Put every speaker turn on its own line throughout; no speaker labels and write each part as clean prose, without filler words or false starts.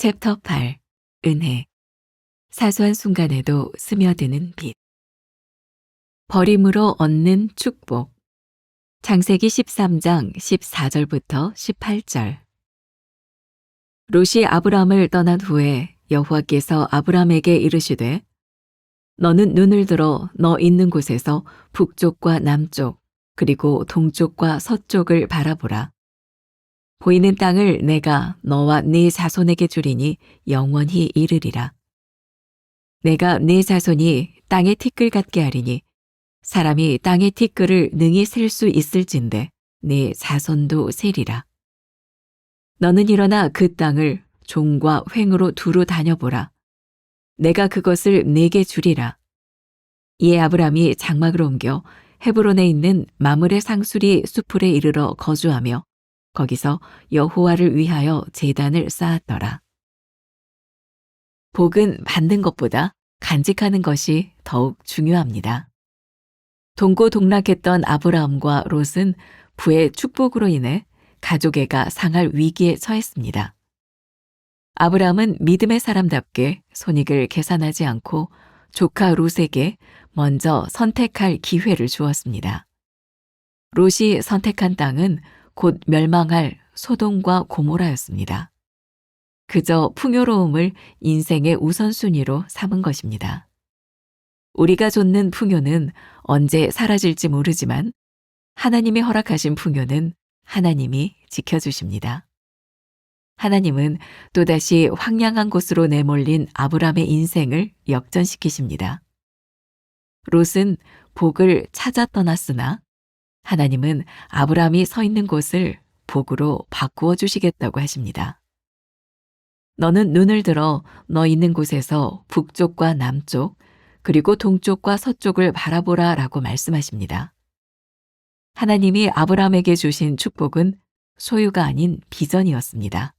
챕터 8. 은혜. 사소한 순간에도 스며드는 빛. 버림으로 얻는 축복. 창세기 13장 14절부터 18절. 롯이 아브람을 떠난 후에 여호와께서 아브람에게 이르시되 너는 눈을 들어 너 있는 곳에서 북쪽과 남쪽 그리고 동쪽과 서쪽을 바라보라. 보이는 땅을 내가 너와 네 자손에게 주리니 영원히 이르리라. 내가 네 자손이 땅의 티끌 같게 하리니 사람이 땅의 티끌을 능히 셀 수 있을진데 네 자손도 세리라. 너는 일어나 그 땅을 종과 횡으로 두루 다녀보라. 내가 그것을 네게 주리라. 이에 아브람이 장막을 옮겨 헤브론에 있는 마므레 상수리 수풀에 이르러 거주하며 거기서 여호와를 위하여 제단을 쌓았더라. 복은 받는 것보다 간직하는 것이 더욱 중요합니다. 동고동락했던 아브라함과 롯은 부의 축복으로 인해 가족애가 상할 위기에 처했습니다. 아브라함은 믿음의 사람답게 손익을 계산하지 않고 조카 롯에게 먼저 선택할 기회를 주었습니다. 롯이 선택한 땅은 곧 멸망할 소돔과 고모라였습니다. 그저 풍요로움을 인생의 우선순위로 삼은 것입니다. 우리가 좇는 풍요는 언제 사라질지 모르지만 하나님이 허락하신 풍요는 하나님이 지켜주십니다. 하나님은 또다시 황량한 곳으로 내몰린 아브람의 인생을 역전시키십니다. 롯은 복을 찾아 떠났으나 하나님은 아브람이 서 있는 곳을 복으로 바꾸어 주시겠다고 하십니다. 너는 눈을 들어 너 있는 곳에서 북쪽과 남쪽 그리고 동쪽과 서쪽을 바라보라 라고 말씀하십니다. 하나님이 아브람에게 주신 축복은 소유가 아닌 비전이었습니다.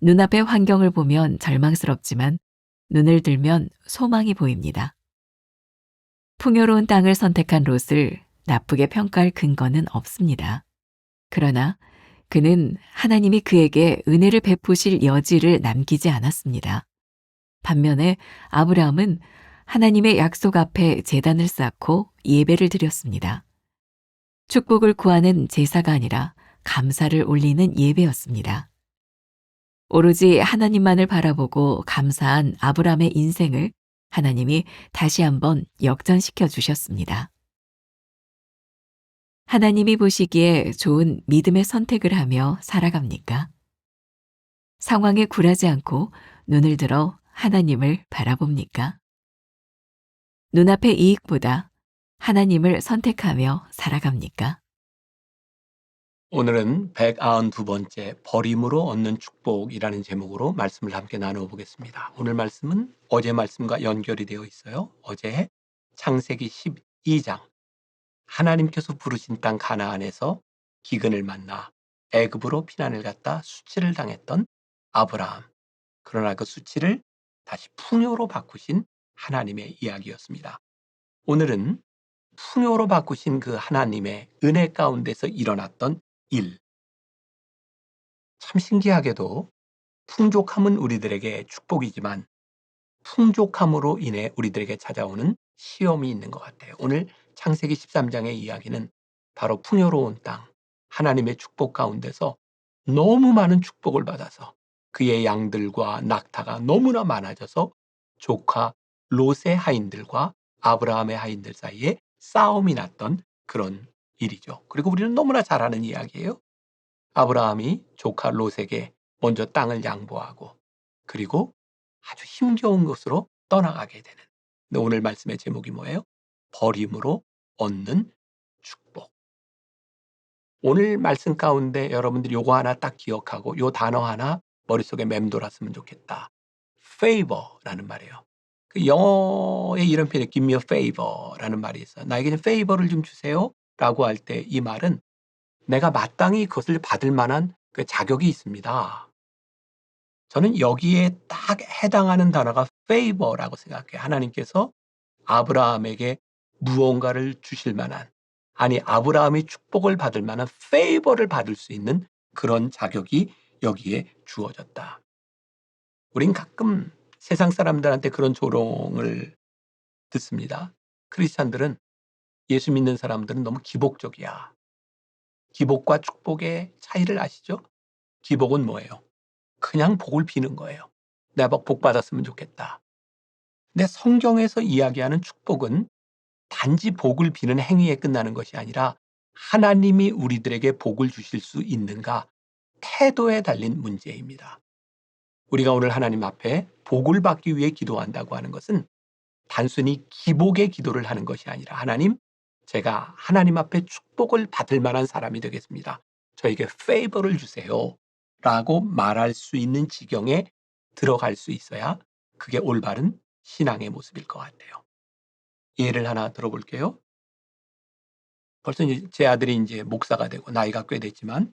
눈앞의 환경을 보면 절망스럽지만 눈을 들면 소망이 보입니다. 풍요로운 땅을 선택한 롯을 나쁘게 평가할 근거는 없습니다. 그러나 그는 하나님이 그에게 은혜를 베푸실 여지를 남기지 않았습니다. 반면에 아브라함은 하나님의 약속 앞에 제단을 쌓고 예배를 드렸습니다. 축복을 구하는 제사가 아니라 감사를 올리는 예배였습니다. 오로지 하나님만을 바라보고 감사한 아브라함의 인생을 하나님이 다시 한번 역전시켜 주셨습니다. 하나님이 보시기에 좋은 믿음의 선택을 하며 살아갑니까? 상황에 굴하지 않고 눈을 들어 하나님을 바라봅니까? 눈앞의 이익보다 하나님을 선택하며 살아갑니까?
오늘은 192번째 버림으로 얻는 축복이라는 제목으로 말씀을 함께 나누어 보겠습니다. 오늘 말씀은 어제 말씀과 연결이 되어 있어요. 어제 창세기 12장 하나님께서 부르신 땅 가나안에서 기근을 만나 애굽으로 피난을 갔다 수치를 당했던 아브라함. 그러나 그 수치를 다시 풍요로 바꾸신 하나님의 이야기였습니다. 오늘은 풍요로 바꾸신 그 하나님의 은혜 가운데서 일어났던 일. 참 신기하게도 풍족함은 우리들에게 축복이지만 풍족함으로 인해 우리들에게 찾아오는 시험이 있는 것 같아요. 오늘 창세기 13장의 이야기는 바로 풍요로운 땅, 하나님의 축복 가운데서 너무 많은 축복을 받아서 그의 양들과 낙타가 너무나 많아져서 조카 롯의 하인들과 아브라함의 하인들 사이에 싸움이 났던 그런 일이죠. 그리고 우리는 너무나 잘 아는 이야기예요. 아브라함이 조카 롯에게 먼저 땅을 양보하고 그리고 아주 힘겨운 곳으로 떠나가게 되는. 근데 오늘 말씀의 제목이 뭐예요? 버림으로 얻는 축복. 오늘 말씀 가운데 여러분들이 요거 하나 딱 기억하고 요 단어 하나 머릿속에 맴돌았으면 좋겠다. favor라는 말이에요. 그 영어의 이런 표현에 give me a favor라는 말이 있어요. 나에게 favor를 좀 주세요 라고 할 때 이 말은 내가 마땅히 그것을 받을 만한 그 자격이 있습니다. 저는 여기에 딱 해당하는 단어가 favor라고 생각해요. 하나님께서 아브라함에게 무언가를 주실 만한, 아니 아브라함이 축복을 받을 만한 favor를 받을 수 있는 그런 자격이 여기에 주어졌다. 우린 가끔 세상 사람들한테 그런 조롱을 듣습니다. 크리스찬들은 예수 믿는 사람들은 너무 기복적이야. 기복과 축복의 차이를 아시죠? 기복은 뭐예요? 그냥 복을 비는 거예요. 내가 복 받았으면 좋겠다. 근데 성경에서 이야기하는 축복은 단지 복을 비는 행위에 끝나는 것이 아니라 하나님이 우리들에게 복을 주실 수 있는가 태도에 달린 문제입니다. 우리가 오늘 하나님 앞에 복을 받기 위해 기도한다고 하는 것은 단순히 기복의 기도를 하는 것이 아니라 하나님, 제가 하나님 앞에 축복을 받을 만한 사람이 되겠습니다. 저에게 페이버를 주세요. 라고 말할 수 있는 지경에 들어갈 수 있어야 그게 올바른 신앙의 모습일 것 같아요. 예를 하나 들어볼게요. 벌써 이제 제 아들이 이제 목사가 되고 나이가 꽤 됐지만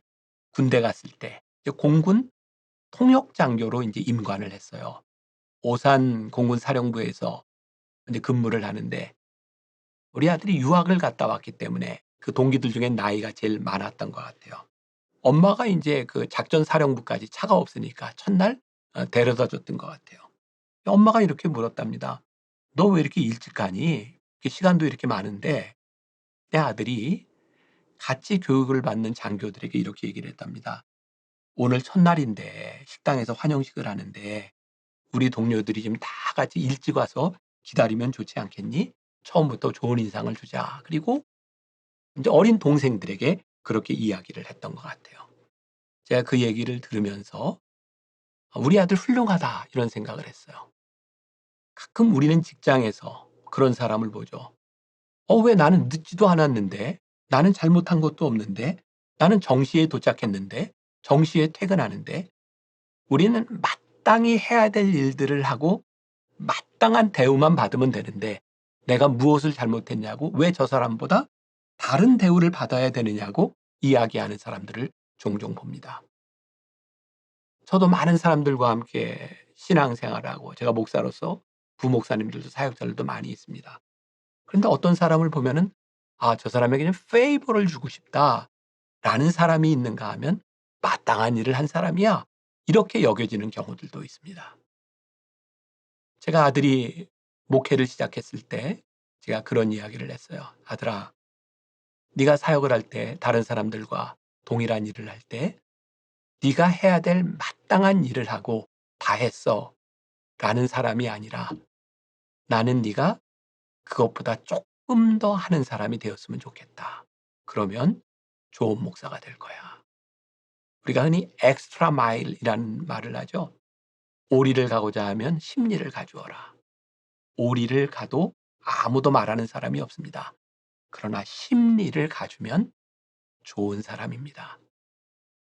군대 갔을 때 이제 공군 통역 장교로 이제 임관을 했어요. 오산 공군 사령부에서 이제 근무를 하는데 우리 아들이 유학을 갔다 왔기 때문에 그 동기들 중에 나이가 제일 많았던 것 같아요. 엄마가 이제 그 작전 사령부까지 차가 없으니까 첫날 데려다 줬던 것 같아요. 엄마가 이렇게 물었답니다. 너 왜 이렇게 일찍 가니? 시간도 이렇게 많은데 내 아들이 같이 교육을 받는 장교들에게 이렇게 얘기를 했답니다. 오늘 첫날인데 식당에서 환영식을 하는데 우리 동료들이 지금 다 같이 일찍 와서 기다리면 좋지 않겠니? 처음부터 좋은 인상을 주자. 그리고 이제 어린 동생들에게 그렇게 이야기를 했던 것 같아요. 제가 그 얘기를 들으면서 우리 아들 훌륭하다 이런 생각을 했어요. 가끔 우리는 직장에서 그런 사람을 보죠. 왜 나는 늦지도 않았는데? 나는 잘못한 것도 없는데? 나는 정시에 도착했는데? 정시에 퇴근하는데? 우리는 마땅히 해야 될 일들을 하고 마땅한 대우만 받으면 되는데 내가 무엇을 잘못했냐고 왜 저 사람보다 다른 대우를 받아야 되느냐고 이야기하는 사람들을 종종 봅니다. 저도 많은 사람들과 함께 신앙생활하고 제가 목사로서 부목사님들도 사역자들도 많이 있습니다. 그런데 어떤 사람을 보면은 저 사람에게는 페이버를 주고 싶다라는 사람이 있는가 하면 마땅한 일을 한 사람이야. 이렇게 여겨지는 경우들도 있습니다. 제가 아들이 목회를 시작했을 때 제가 그런 이야기를 했어요. 아들아, 네가 사역을 할 때 다른 사람들과 동일한 일을 할 때 네가 해야 될 마땅한 일을 하고 다 했어 라는 사람이 아니라 나는 네가 그것보다 조금 더 하는 사람이 되었으면 좋겠다. 그러면 좋은 목사가 될 거야. 우리가 흔히 엑스트라 마일이라는 말을 하죠. 오리를 가고자 하면 십리를 가주어라. 오리를 가도 아무도 말하는 사람이 없습니다. 그러나 십리를 가주면 좋은 사람입니다.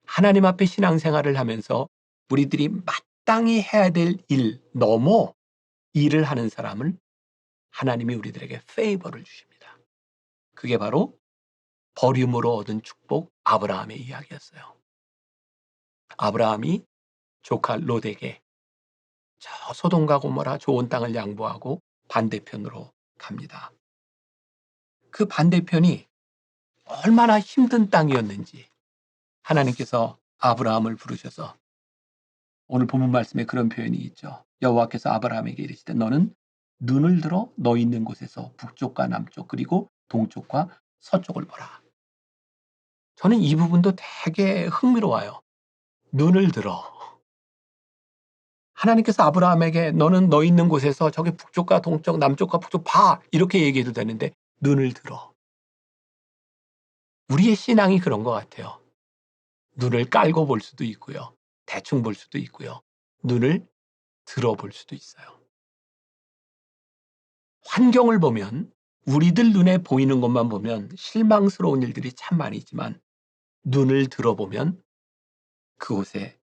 하나님 앞에 신앙생활을 하면서 우리들이 마땅히 해야 될 일 넘어 일을 하는 사람을 하나님이 우리들에게 페이버를 주십니다. 그게 바로 버림으로 얻은 축복 아브라함의 이야기였어요. 아브라함이 조카 롯에게 저 소돔과 고모라 좋은 땅을 양보하고 반대편으로 갑니다. 그 반대편이 얼마나 힘든 땅이었는지 하나님께서 아브라함을 부르셔서 오늘 본문 말씀에 그런 표현이 있죠. 여호와께서 아브라함에게 이르시되 너는 눈을 들어 너 있는 곳에서 북쪽과 남쪽 그리고 동쪽과 서쪽을 보라. 저는 이 부분도 되게 흥미로워요. 눈을 들어. 하나님께서 아브라함에게 너는 너 있는 곳에서 저기 북쪽과 동쪽, 남쪽과 북쪽 봐. 이렇게 얘기해도 되는데 눈을 들어. 우리의 신앙이 그런 것 같아요. 눈을 깔고 볼 수도 있고요. 대충 볼 수도 있고요. 눈을 들어볼 수도 있어요. 환경을 보면 우리들 눈에 보이는 것만 보면 실망스러운 일들이 참 많이 있지만 눈을 들어보면 그곳에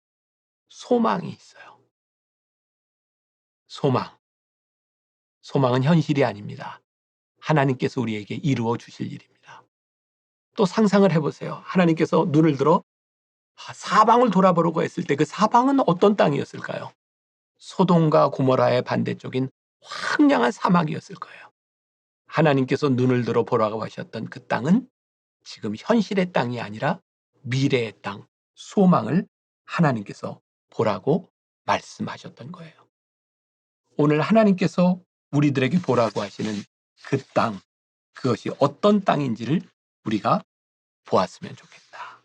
소망이 있어요. 소망. 소망은 현실이 아닙니다. 하나님께서 우리에게 이루어 주실 일입니다. 또 상상을 해보세요. 하나님께서 눈을 들어 사방을 돌아보라고 했을 때 그 사방은 어떤 땅이었을까요? 소돔과 고모라의 반대쪽인 황량한 사막이었을 거예요. 하나님께서 눈을 들어 보라고 하셨던 그 땅은 지금 현실의 땅이 아니라 미래의 땅, 소망을 하나님께서 보라고 말씀하셨던 거예요. 오늘 하나님께서 우리들에게 보라고 하시는 그 땅, 그것이 어떤 땅인지를 우리가 보았으면 좋겠다.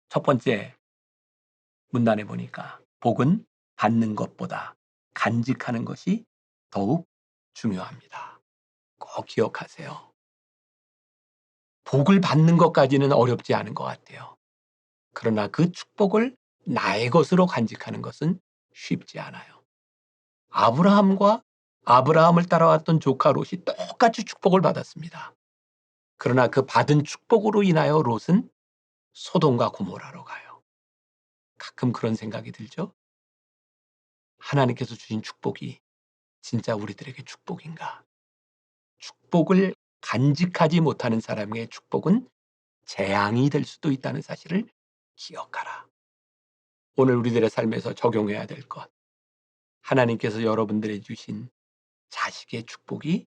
첫 번째 문단에 보니까 복은 받는 것보다 간직하는 것이 더욱 중요합니다. 꼭 기억하세요. 복을 받는 것까지는 어렵지 않은 것 같아요. 그러나 그 축복을 나의 것으로 간직하는 것은 쉽지 않아요. 아브라함을 따라왔던 조카 롯이 똑같이 축복을 받았습니다. 그러나 그 받은 축복으로 인하여 롯은 소돔과 고모라로 가요. 가끔 그런 생각이 들죠? 하나님께서 주신 축복이 진짜 우리들에게 축복인가? 축복을 간직하지 못하는 사람의 축복은 재앙이 될 수도 있다는 사실을 기억하라. 오늘 우리들의 삶에서 적용해야 될 것. 하나님께서 여러분들에게 주신 자식의 축복이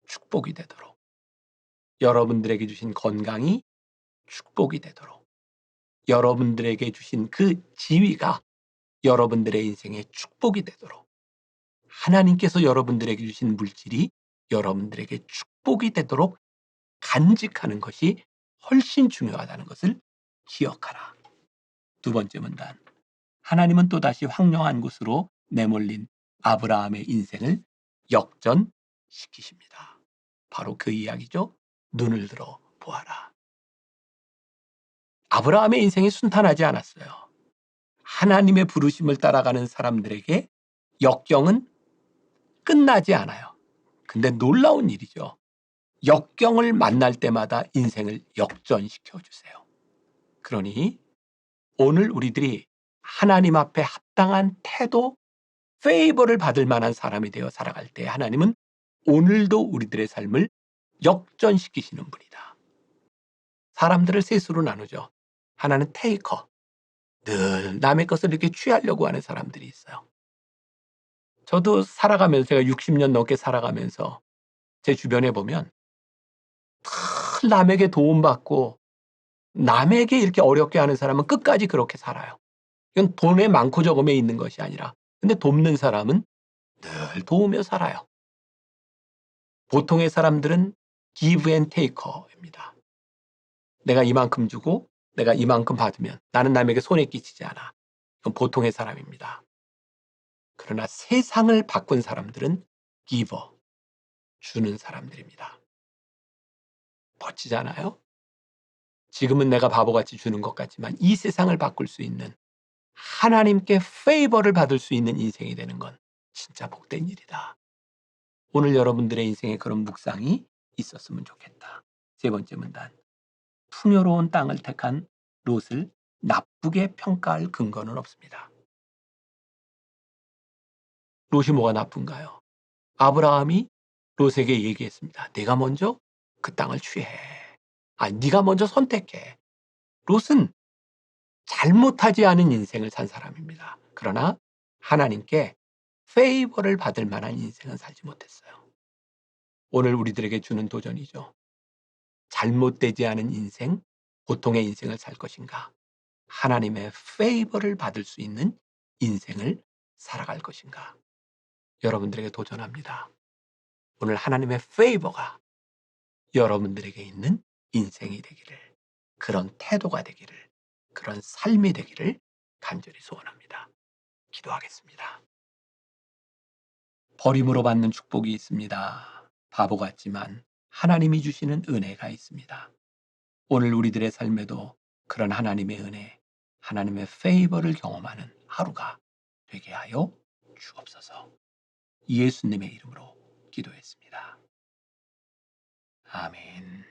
축복이 되도록, 여러분들에게 주신 건강이 축복이 되도록, 여러분들에게 주신 그 지위가 여러분들의 인생의 축복이 되도록, 하나님께서 여러분들에게 주신 물질이 여러분들에게 축복이 되도록 간직하는 것이 훨씬 중요하다는 것을 기억하라. 두 번째 문단. 하나님은 또다시 황량한 곳으로 내몰린 아브라함의 인생을 역전시키십니다. 바로 그 이야기죠. 눈을 들어 보아라. 아브라함의 인생이 순탄하지 않았어요. 하나님의 부르심을 따라가는 사람들에게 역경은 끝나지 않아요. 근데 놀라운 일이죠. 역경을 만날 때마다 인생을 역전시켜 주세요. 그러니 오늘 우리들이 하나님 앞에 합당한 태도, 페이버를 받을 만한 사람이 되어 살아갈 때 하나님은 오늘도 우리들의 삶을 역전시키시는 분이다. 사람들을 셋으로 나누죠. 하나는 테이커, 늘 남의 것을 이렇게 취하려고 하는 사람들이 있어요. 저도 살아가면서 제가 60년 넘게 살아가면서 제 주변에 보면 늘 남에게 도움받고 남에게 이렇게 어렵게 하는 사람은 끝까지 그렇게 살아요. 이건 돈에 많고 적음에 있는 것이 아니라 근데 돕는 사람은 늘 도우며 살아요. 보통의 사람들은 give and taker입니다. 내가 이만큼 주고 내가 이만큼 받으면 나는 남에게 손해 끼치지 않아. 이건 보통의 사람입니다. 그러나 세상을 바꾼 사람들은 giver, 주는 사람들입니다. 멋지잖아요? 지금은 내가 바보같이 주는 것 같지만 이 세상을 바꿀 수 있는 하나님께 페이버를 받을 수 있는 인생이 되는 건 진짜 복된 일이다. 오늘 여러분들의 인생에 그런 묵상이 있었으면 좋겠다. 세 번째 문단. 풍요로운 땅을 택한 롯을 나쁘게 평가할 근거는 없습니다. 롯이 뭐가 나쁜가요? 아브라함이 롯에게 얘기했습니다. 내가 먼저 그 땅을 취해. 네가 먼저 선택해. 롯은 잘못하지 않은 인생을 산 사람입니다. 그러나 하나님께 페이버를 받을 만한 인생은 살지 못했어요. 오늘 우리들에게 주는 도전이죠. 잘못되지 않은 인생, 보통의 인생을 살 것인가? 하나님의 페이버를 받을 수 있는 인생을 살아갈 것인가? 여러분들에게 도전합니다. 오늘 하나님의 페이버가 여러분들에게 있는 인생이 되기를, 그런 태도가 되기를, 그런 삶이 되기를 간절히 소원합니다. 기도하겠습니다. 버림으로 받는 축복이 있습니다. 바보 같지만 하나님이 주시는 은혜가 있습니다. 오늘 우리들의 삶에도 그런 하나님의 은혜, 하나님의 페이버를 경험하는 하루가 되게 하여 주옵소서. 예수님의 이름으로 기도했습니다. 아멘.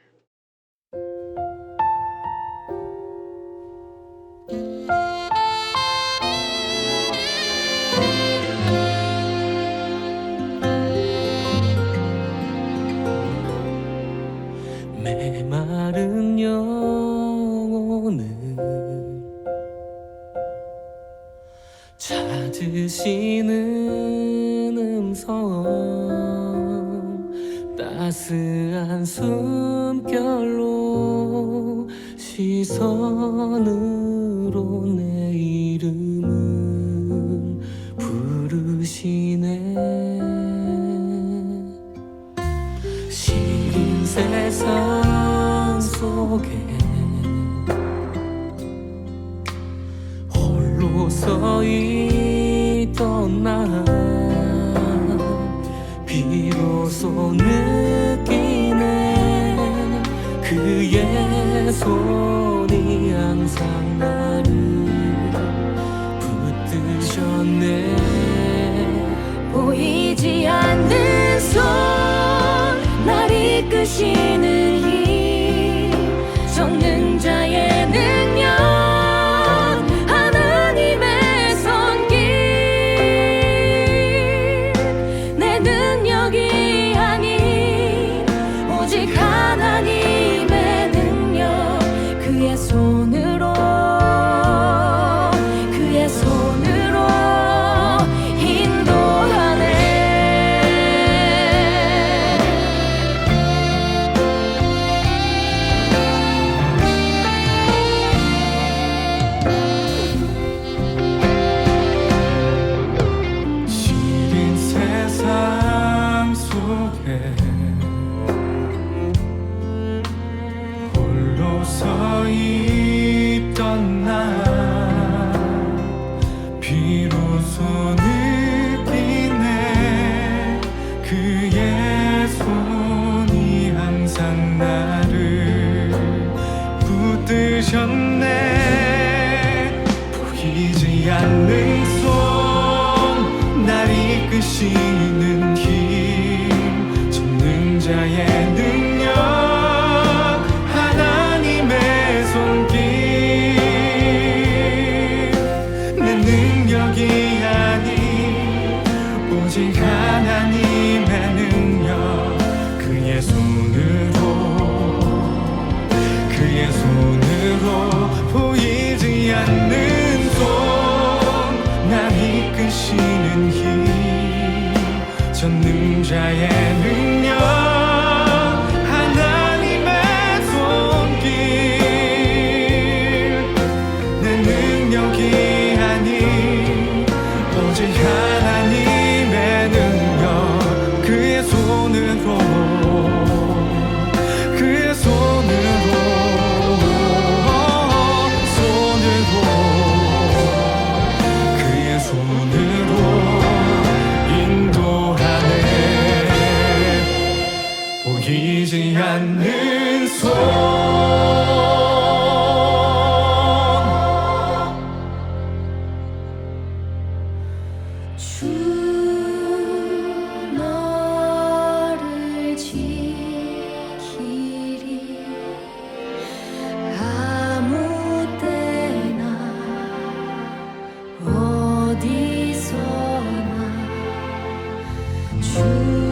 메마른 영혼을 찾으시는 음성, 따스한 숨결로 시선으로 내 이름을 홀로 서 있던 나 비로소 느끼네 그의 손이 항상 나를 붙드셨네
보이지 않는 손 날 이끄시는 힘 전능자의 능력 하나님의 손길 내 능력이 아닌 오직 하나님의 능력 그의 손으로 인도하네
시린 세상 속에 홀로 서 있던 나 비로소 느끼네 그의 손이 항상 나를 붙드셨네 보이지 않는 손 날 이끄시는 힘 전능자의 능력 하나님의 손길 내 능력이 아닌 오직 하나님의 능력 그의 손으로 보이지 않는 손 날 이끄시는 힘 전능자의 능력 하나님의 손길 내 능력이 아닌 오직 하나님의 능력 그의 손으로 그의 손으로 인도하네 보이지 않는 손
주 너를 지키리 아무 때나 어디서나 주